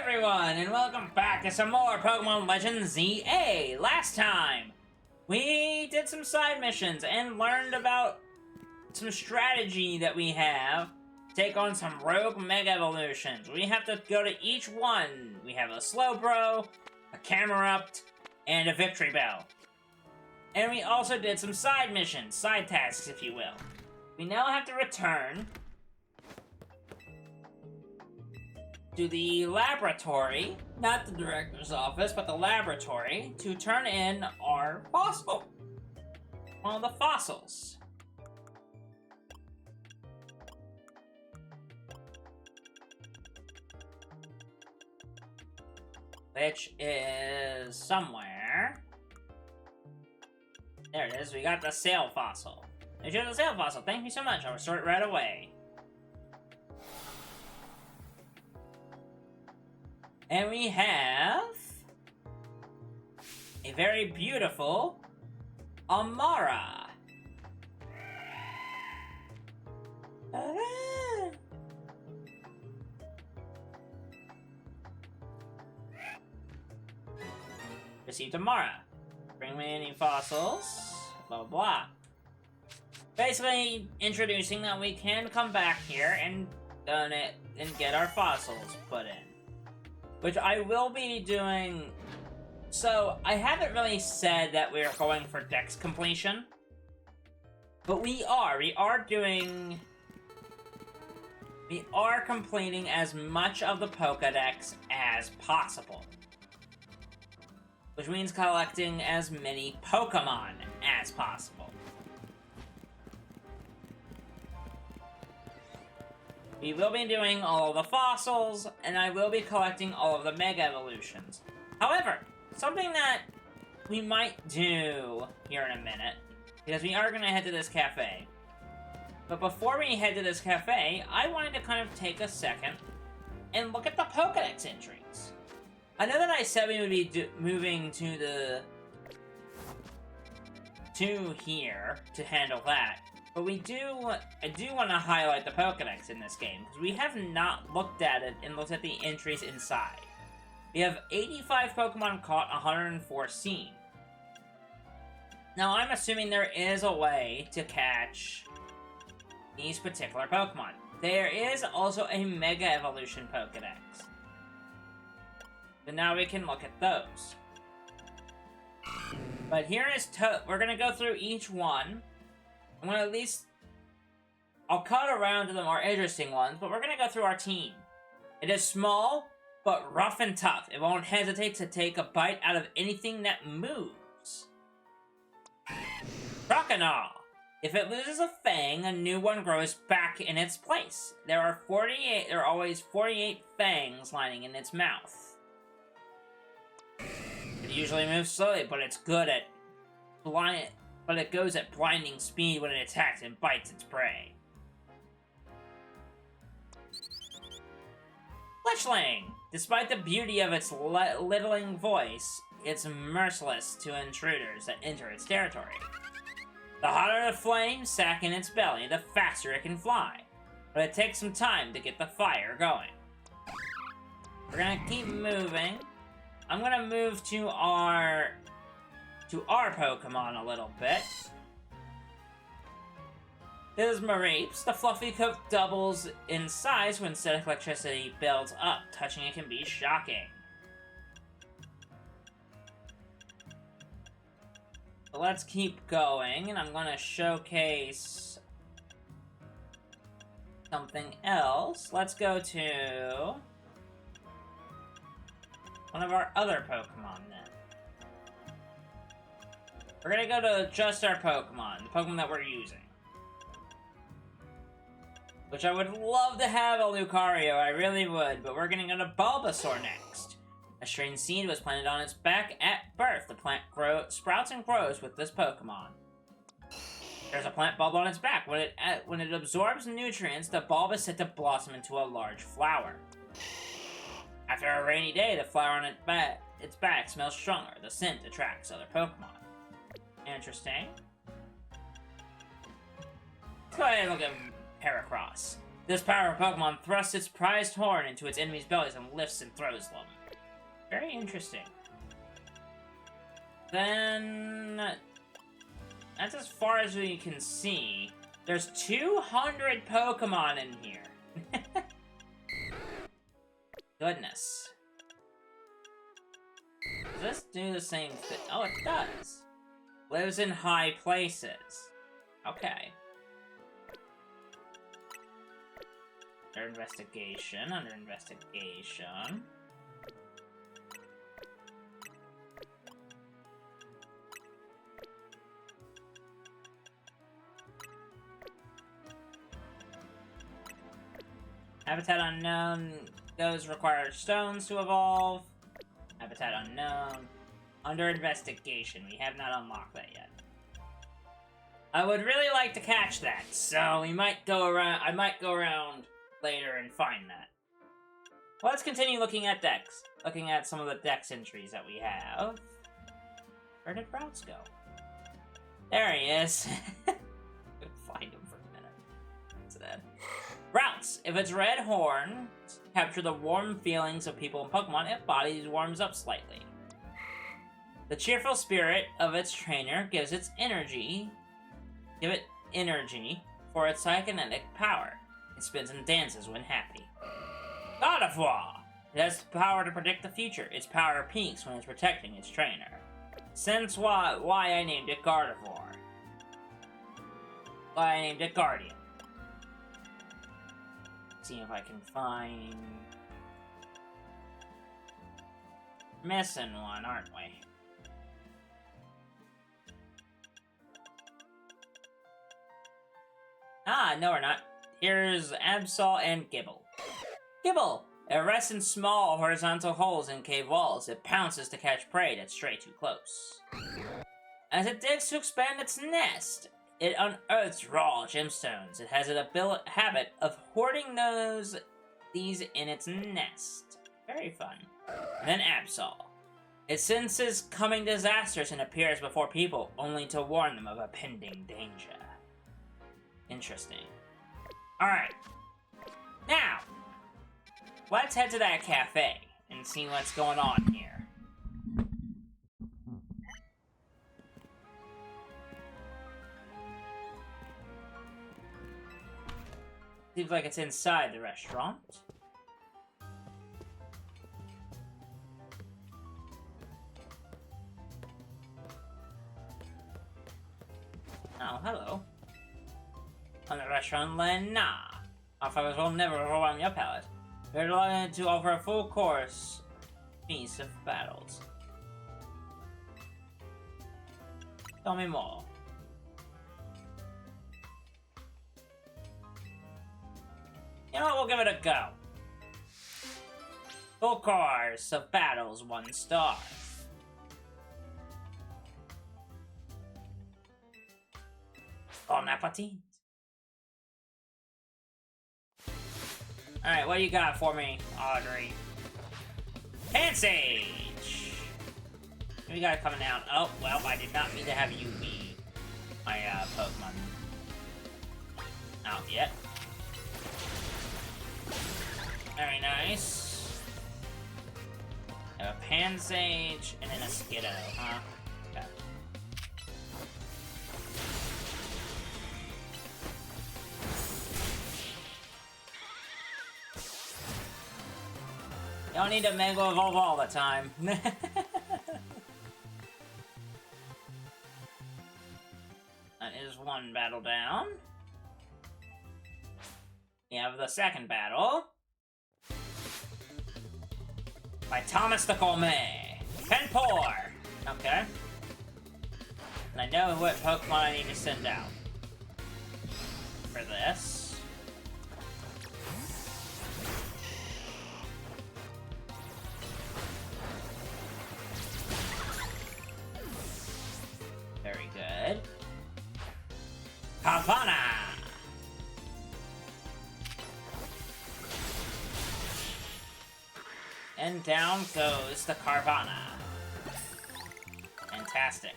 everyone, and welcome back to some more Pokémon Legends Z-A. Last time, we did some side missions and learned about some strategy that we have to take on some rogue Mega Evolutions. We have to go to each one. We have a Slowbro, a Camerupt, and a Victory Bell. And we also did some side missions, side tasks, if you will. We now have to return to the laboratory, not the director's office, but the laboratory, to turn in our fossil. One of the fossils. Which is somewhere. There it is, we got the sail fossil. There's the sail fossil, thank you so much, I'll restore it right away. And we have a very beautiful Amara. Received Amara. Bring me any fossils. Blah, blah, blah. Basically, introducing that we can come back here and get our fossils put in. Which I will be doing. So, I haven't really said that we're going for Dex completion. But we are. We are completing as much of the Pokédex as possible. Which means collecting as many Pokémon as possible. We will be doing all of the fossils, and I will be collecting all of the Mega Evolutions. However, something that we might do here in a minute, because we are going to head to this cafe. But before we head to this cafe, I wanted to kind of take a second and look at the Pokédex entries. I know that I said we would be moving to here to handle that. But I do want to highlight the Pokédex in this game, because we have not looked at it and looked at the entries inside. We have 85 Pokemon caught, 104 seen. Now, I'm assuming there is a way to catch these particular Pokemon. There is also a Mega Evolution Pokédex. So now we can look at those. But here is we're going to go through each one. I'm going to I'll cut around to the more interesting ones, but we're going to go through our team. It is small, but rough and tough. It won't hesitate to take a bite out of anything that moves. Croconaw. If it loses a fang, a new one grows back in its place. There are always 48 fangs lining in its mouth. It usually moves slowly, but it's good at But it goes at blinding speed when it attacks and bites its prey. Fletchling! Despite the beauty of its littling voice, it's merciless to intruders that enter its territory. The hotter the flame sack in its belly, the faster it can fly. But it takes some time to get the fire going. We're gonna keep moving. I'm gonna move to our Pokemon a little bit. This is Mareeps. The fluffy coat doubles in size when static electricity builds up. Touching it can be shocking. So let's keep going, and I'm gonna showcase something else. Let's go to one of our other Pokemon then. We're gonna go to just our Pokemon, the Pokemon that we're using. Which I would love to have a Lucario, I really would, but we're gonna go to Bulbasaur next. A strange seed was planted on its back at birth. The plant sprouts and grows with this Pokemon. There's a plant bulb on its back. When it absorbs nutrients, the bulb is set to blossom into a large flower. After a rainy day, the flower on its back smells stronger. The scent attracts other Pokemon. Interesting. Let's go ahead and look at Heracross. This powerful Pokemon thrusts its prized horn into its enemies' bellies and lifts and throws them. Very interesting. Then... that's as far as we can see. There's 200 Pokemon in here. Goodness. Does this do the same thing? Oh, it does. Lives in high places. Okay. Under investigation, under investigation. Habitat unknown. Those require stones to evolve. Habitat unknown. Under investigation. We have not unlocked that yet. I would really like to catch that, so we might go around. I might go around later and find that. Let's continue looking at decks. Looking at some of the dex entries that we have. Where did Routes go? There he is. Find him for a minute. What's that? Routes. If its red horn capture the warm feelings of people and Pokemon, its body warms up slightly. The cheerful spirit of its trainer gives it energy for its psychokinetic power. It spins and dances when happy. God of War. It has the power to predict the future. Its power peaks when it's protecting its trainer. Since why I named it Gardevoir. Why I named it Guardian. See if I can find... missing one, aren't we? Ah, no we're not. Here's Absol and Gibble. Gibble! It rests in small horizontal holes in cave walls. It pounces to catch prey that's stray too close. As it digs to expand its nest, it unearths raw gemstones. It has an habit of hoarding these in its nest. Very fun. And then Absol. It senses coming disasters and appears before people, only to warn them of a pending danger. Interesting. Alright. Now, let's head to that cafe and see what's going on here. Seems like it's inside the restaurant. Oh, hello. On the restaurant Lena. Our flavors will never overwhelm your palate. We're delighted to offer a full course feast of battles. Tell me more. You know what, we'll give it a go. Full course of battles, 1 star. Bon appetit. Alright, what do you got for me, Audrey? Pansage! We got it coming out. Oh, well, I did not mean to have you be my Pokemon out yet. Very nice. I have a Pansage and then a Skiddo, huh? Okay. You don't need to Mega Evolve all the time. That is 1 battle down. We have the second battle. By Thomas the Gourmet. Penpour! Okay. And I know what Pokemon I need to send out. For this. Very good. Carvanha! And down goes the Carvanha. Fantastic.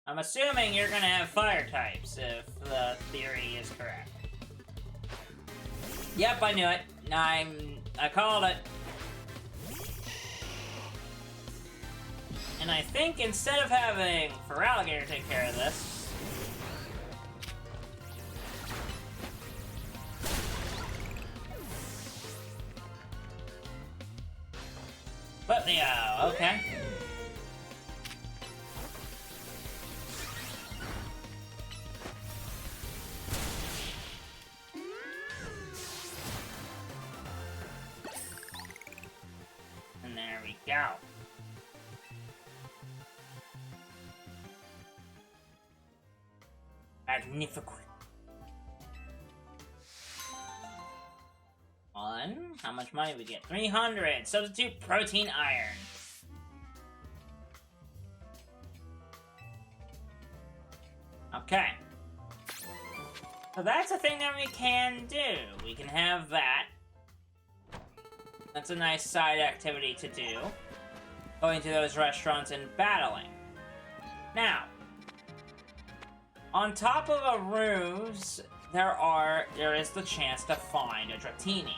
I'm assuming you're gonna have fire types, if the theory is correct. Yep, I knew it. I called it. And I think instead of having Feraligatr take care of this... But yeah, okay. And there we go. Magnificent. One. How much money we get? 300. Substitute protein iron. Okay. So that's a thing that we can do. We can have that. That's a nice side activity to do. Going to those restaurants and battling. Now, on top of a ruse, there is the chance to find a Dratini.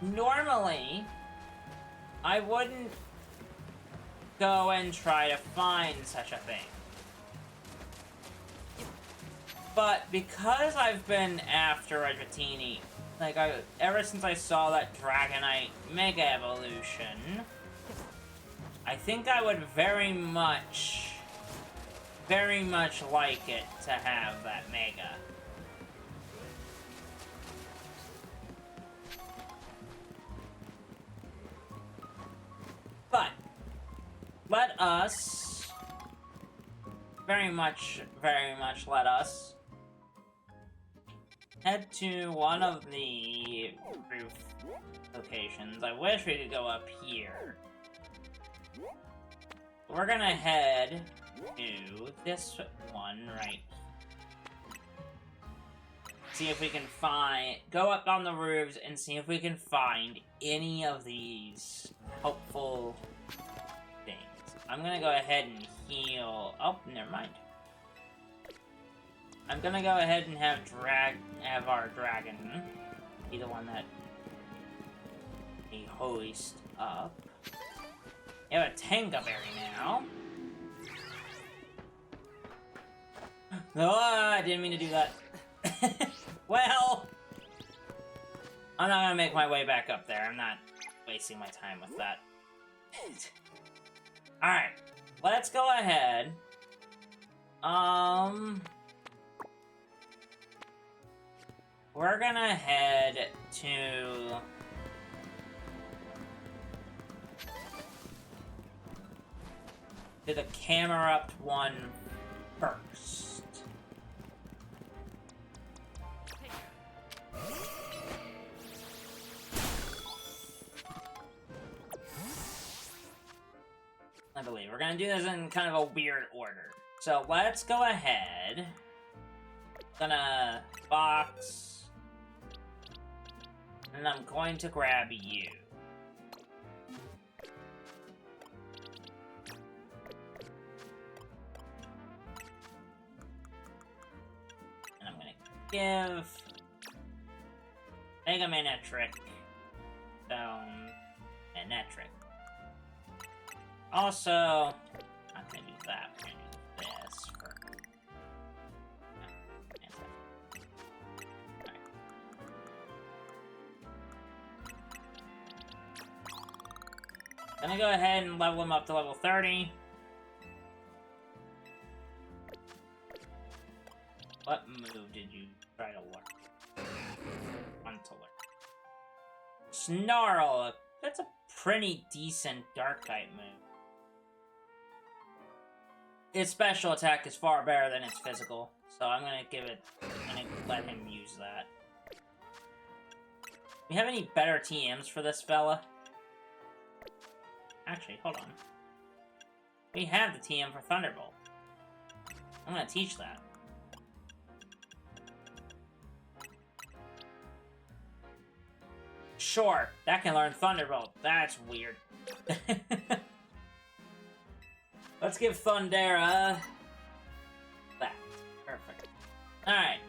Normally, I wouldn't go and try to find such a thing. But because I've been after a Dratini, like, ever since I saw that Dragonite Mega Evolution, I think I would very much like it to have that Mega. But, let us, very much let us, head to one of the roof locations. I wish we could go up here. We're gonna head to this one right. See if we can go up on the roofs and see if we can find any of these helpful things. I'm gonna go ahead and heal. Oh, never mind. I'm gonna go ahead and have our dragon be the one that we hoist up. We have a Tangaberry now. Oh, I didn't mean to do that. Well, I'm not gonna make my way back up there. I'm not wasting my time with that. Alright, let's go ahead. We're gonna head to the Camerupt one first. I believe we're gonna do this in kind of a weird order. So let's go ahead. Gonna box. And I'm going to grab you. And I'm gonna give Mega Manetric Stone and Netric. Also, I'm gonna do that. We're gonna do this for. Alright. Gonna go ahead and level him up to level 30. What move did you try to learn? Want to learn. Snarl! That's a pretty decent dark type move. Its special attack is far better than its physical, so I'm gonna let him use that. Do you have any better TMs for this fella? Actually, hold on. We have the TM for Thunderbolt. I'm gonna teach that. Sure, that can learn Thunderbolt. That's weird. Let's give Thundera Perfect. Alright.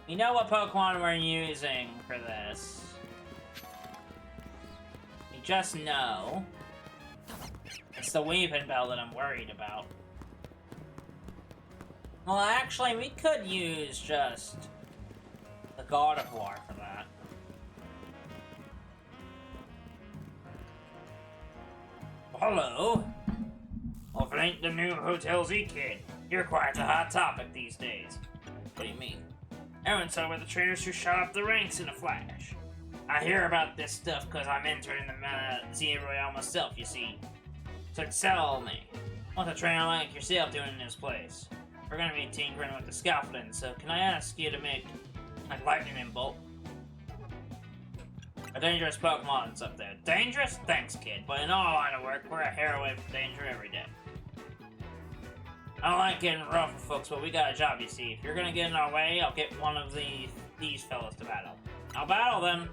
You know what Pokemon we're using for this. You just know. It's the Weeping Bell that I'm worried about. Well, actually, we could use just the God of War for that. Hello? Well, if it ain't the new Hotel Z kid, you're quite a hot topic these days. What do you mean? Everyone saw with the traders who shot up the ranks in a flash. I hear about this stuff because I'm entering the Z Royale myself, you see. So tell me, what's a trainer like yourself doing in this place? We're gonna be tinkering with the scaffolding, so can I ask you to make like lightning bolt? A dangerous Pokemon's up there. Dangerous? Thanks, kid. But in all line of work, we're a hair away from danger every day. I don't like getting rough with folks, but we got a job, you see. If you're gonna get in our way, I'll get one of these fellas to battle. I'll battle them.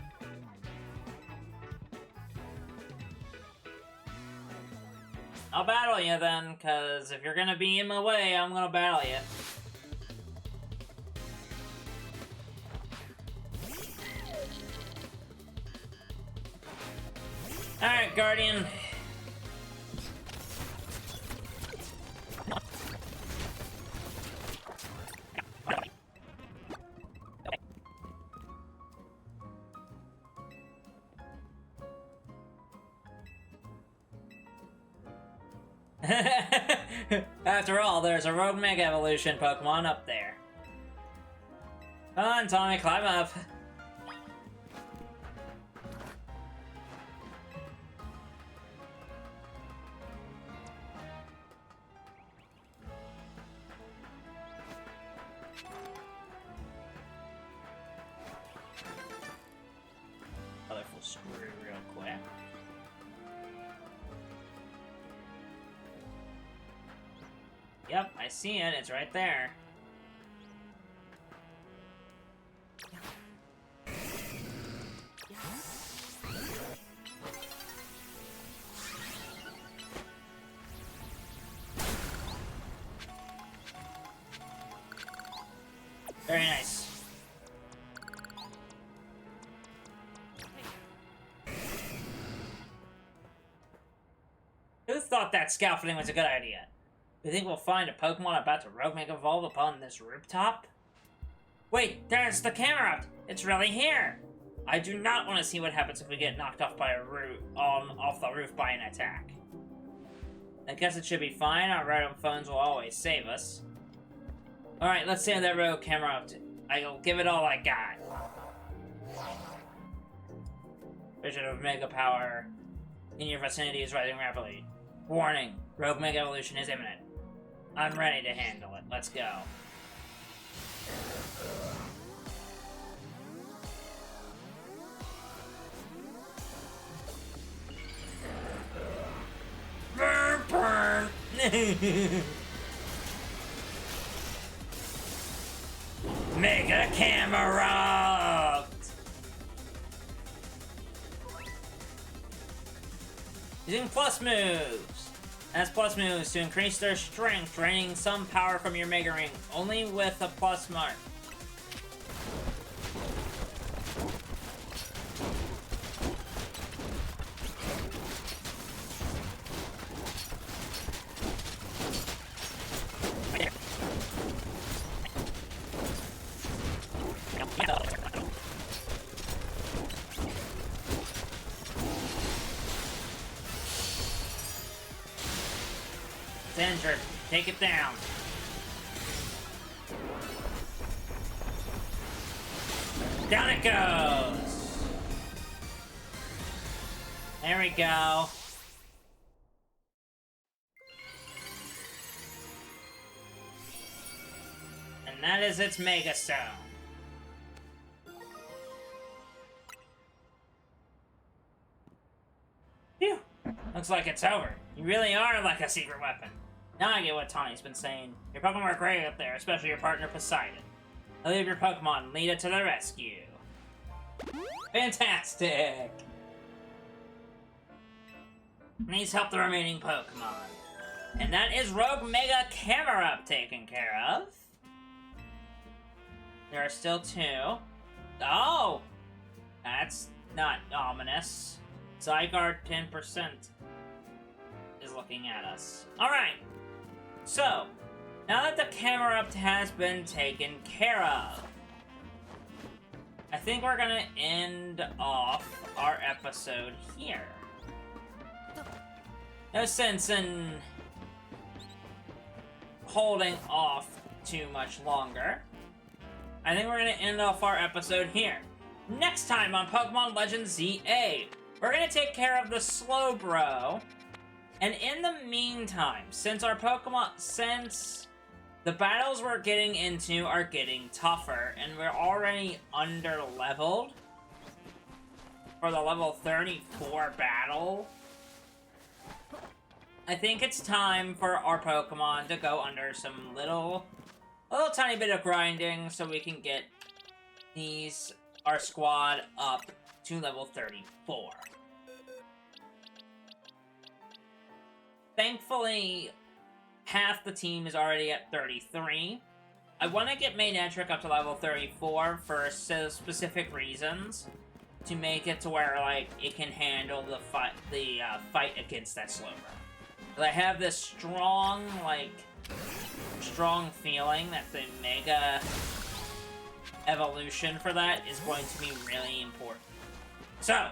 I'll battle you then, cause if you're gonna be in my way, I'm gonna battle you. Alright, Guardian. After all, there's a Rogue Mega Evolution Pokemon up there. Come on, Tommy, climb up. Colorful screw real quick. Yep, I see it. It's right there. Very nice. Who thought that scaffolding was a good idea? You think we'll find a Pokemon about to Rogue Mega Evolve upon this rooftop? Wait, there's the camera! It's really here! I do not want to see what happens if we get knocked off by a off the roof by an attack. I guess it should be fine. Our random phones will always save us. Alright, let's save that rogue camera up. I'll give it all I got. Vision of Mega Power in your vicinity is rising rapidly. Warning, Rogue Mega Evolution is imminent. I'm ready to handle it. Let's go. Burn, burn. Mega Camera! Using plus moves. As plus moves to increase their strength, draining some power from your Mega Ring, only with a plus mark. Injured. Take it down. Down it goes. There we go. And that is its Mega Stone. Phew. Looks like it's over. You really are like a secret weapon. Now I get what Tawny's been saying. Your Pokemon are great up there, especially your partner Poseidon. I'll leave your Pokemon and lead it to the rescue. Fantastic! Needs help the remaining Pokemon. And that is Rogue Mega Camera taken care of. There are still 2. Oh! That's not ominous. Zygarde 10% is looking at us. Alright. So, now that the camera up has been taken care of, I think we're gonna end off our episode here. No sense in holding off too much longer. I think we're gonna end off our episode here. Next time on Pokémon Legends Z-A, we're gonna take care of the Slowbro. And in the meantime, since the battles we're getting into are getting tougher, and we're already under-leveled for the level 34 battle, I think it's time for our Pokemon to go under some little tiny bit of grinding so we can get our squad up to level 34. Thankfully, half the team is already at 33. I want to get Manectric up to level 34 for specific reasons. To make it to where, like, it can handle the fight against that Slowbro. But I have this strong feeling that the Mega evolution for that is going to be really important. So,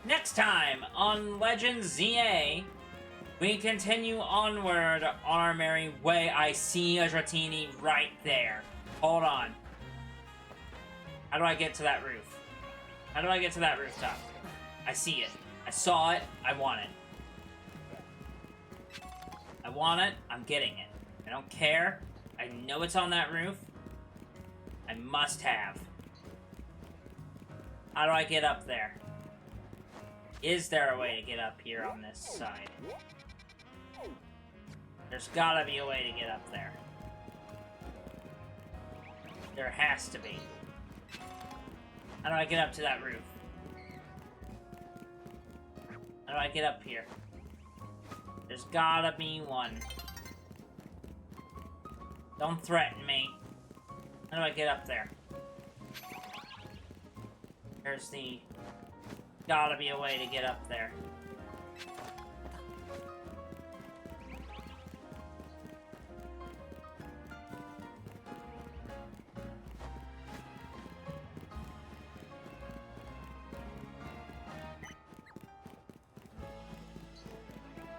next time on Legends Z-A, we continue onward on our merry way. I see a Dratini right there. Hold on. How do I get to that roof? How do I get to that rooftop? I see it. I saw it. I want it. I want it. I'm getting it. I don't care. I know it's on that roof. I must have. How do I get up there? Is there a way to get up here on this side? There's gotta be a way to get up there. There has to be. How do I get up to that roof? How do I get up here? There's gotta be one. Don't threaten me. How do I get up there? There's the... Gotta be a way to get up there.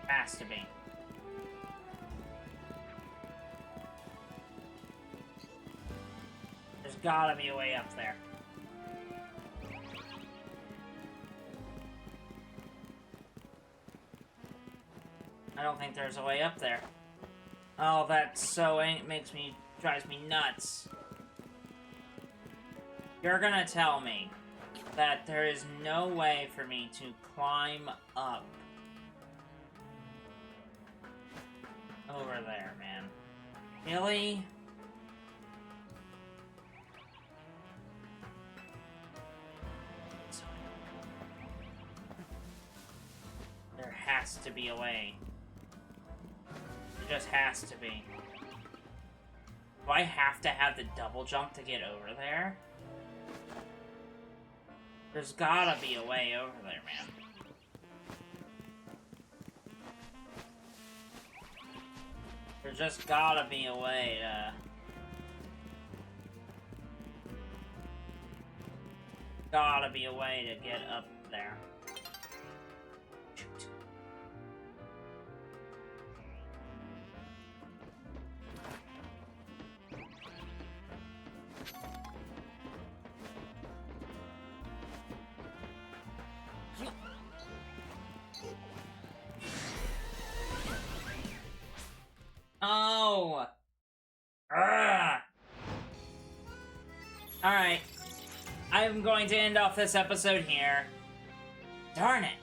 Has to be. There's gotta be a way up there. I don't think there's a way up there. Oh, that's so drives me nuts. You're gonna tell me that there is no way for me to climb up over there, man. Really? There has to be a way. There just has to be. Do I have to have the double jump to get over there? There's gotta be a way over there, man. There's just gotta be a way to... Gotta be a way to get up there. Shoot. Oh! Alright. I'm going to end off this episode here. Darn it.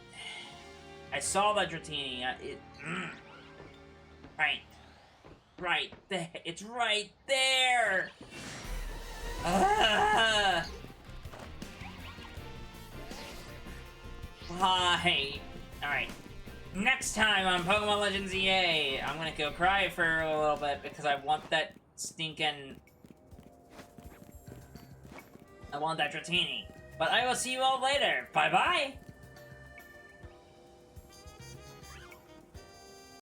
I saw that Dratini. Right. Right there. It's right there! Why? Alright. Next time on Pokemon Legends Z-A, I'm gonna go cry for a little bit because I want that stinking... I want that Dratini. But I will see you all later. Bye-bye!